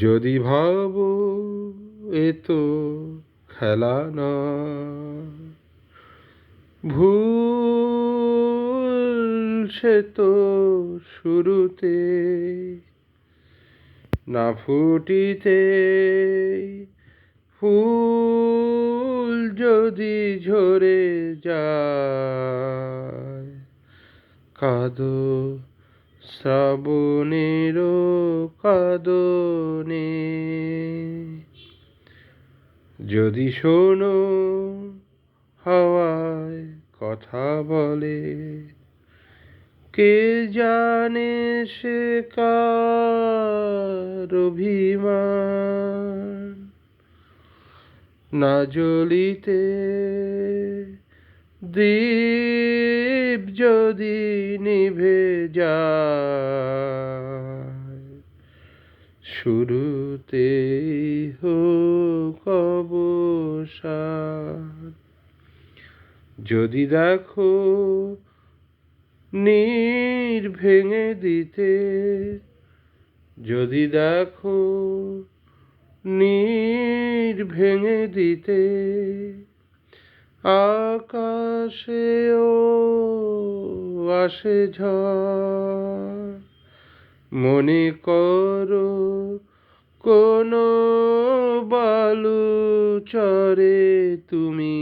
যদি ভাবো এ তো খেলা না, ভুল সে তো শুরুতে, না ফুটিতে ফুল যদি ঝরে যায়, কাঁদো শ্রাবণেরও কাঁদনে। যদি শোনো হাওয়ায় কথা বলে, কে জানে সে কার অভিমান, না জ্বলিতে দীপ যদি নিভে যায়, শুরুতেই হোক অবসান। যদি দেখো নীর ভেঙে দিতে, যদি দেখো নীর ভেঙে দিতে, আকাশেও আসে ঝড়, মনে করো কোনো বালু চরে তুমি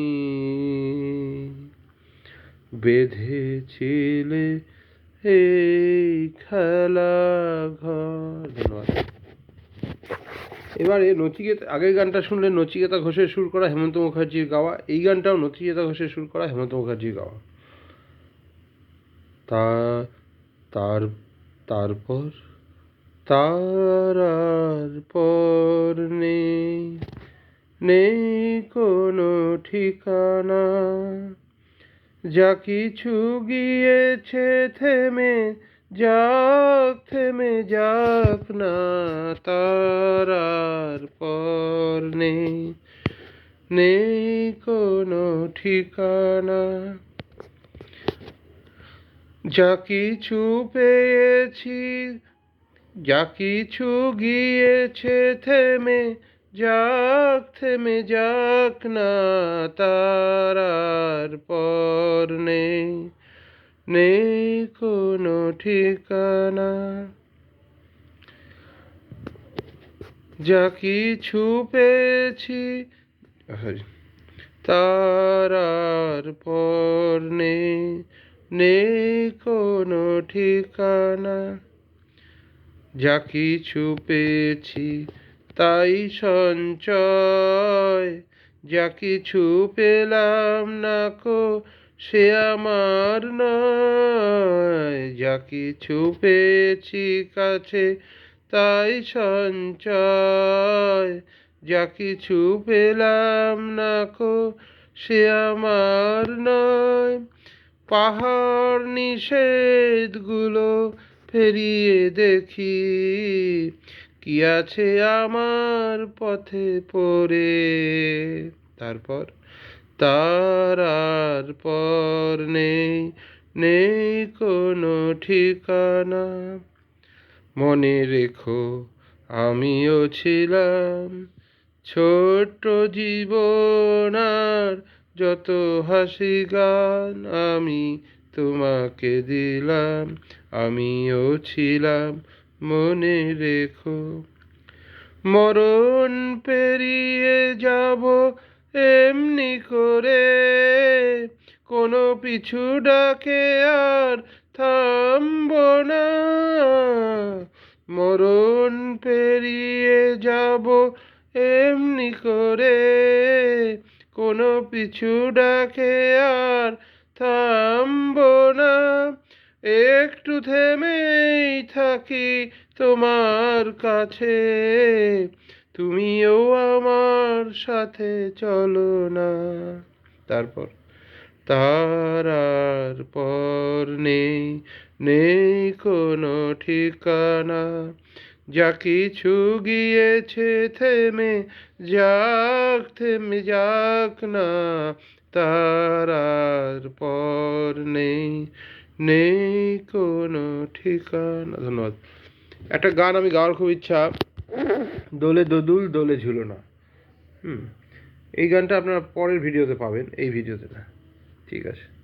বেঁধেছিলে এই খেলা ঘর। ধন্যবাদ। এবারে নচিকেতা, আগের গানটা শুনলে নচিকেতা ঘোষের সুর করা, হেমন্ত মুখার্জির গাওয়া। এই গানটাও নচিকেতা ঘোষের সুর করা, হেমন্ত মুখার্জির গাওয়া। তা তার তারপর তার পর নেই, নেই কোনো ঠিকানা, যা কিছু গিয়েছে থেমে যাক, থেমে যাক না, তার পর নেই, নেই কোনো ঠিকানা, যা কিছু পেয়েছি, যা কিছু গিয়েছে থেমে যাক, থেমে যাক না, তার পর নেই, নেই কোনো ঠিকানা, যা কিছু পেয়েছি তার পর নেই, নেই কোনো ঠিকানা, যা কিছু পেয়েছি তাই সঞ্চয়, যা কিছু পেলাম না কো সে আমার নয়, যা কিছু পেয়েছি কাছে তাই সঞ্চয়, যা কিছু পেলাম না কো সে আমার নয়, পাহাড় নিষেধগুলো পেরিয়ে দেখি কি আছে আমার পথে পড়ে, তারপর তার পর নেই, নেই কোনো ঠিকানা, মনে রেখো আমিও ছিলাম ছোট্ট জীবন, আর যত হাসি গান আমি তোমাকে দিলাম, আমিও ছিলাম মনে রেখো, মরণ পেরিয়ে যাব এমনি করে, কোনো পিছু ডাকে আর থামব না, মরণ পেরিয়ে যাব এমনি করে, কোনো পিছু ডাকে আর থামব না, একটু থেমেই থাকি তোমার কাছে, তুমিও আমার সাথে চলো না, তারপর তার পর নেই, নেই কোনো ঠিকানা, যা কিছু গিয়েছে থেমে যাক, থেমে যাক না, তার পর নেই, নেই কোনো ঠিকানা। ধন্যবাদ। একটা গান আমি গাওয়ার খুব ইচ্ছা, দোলে দোদুল দোলে ঝুলো না। হুম, এই গানটা আপনারা পরের ভিডিওতে পাবেন, এই ভিডিওতে না। ঠিক আছে।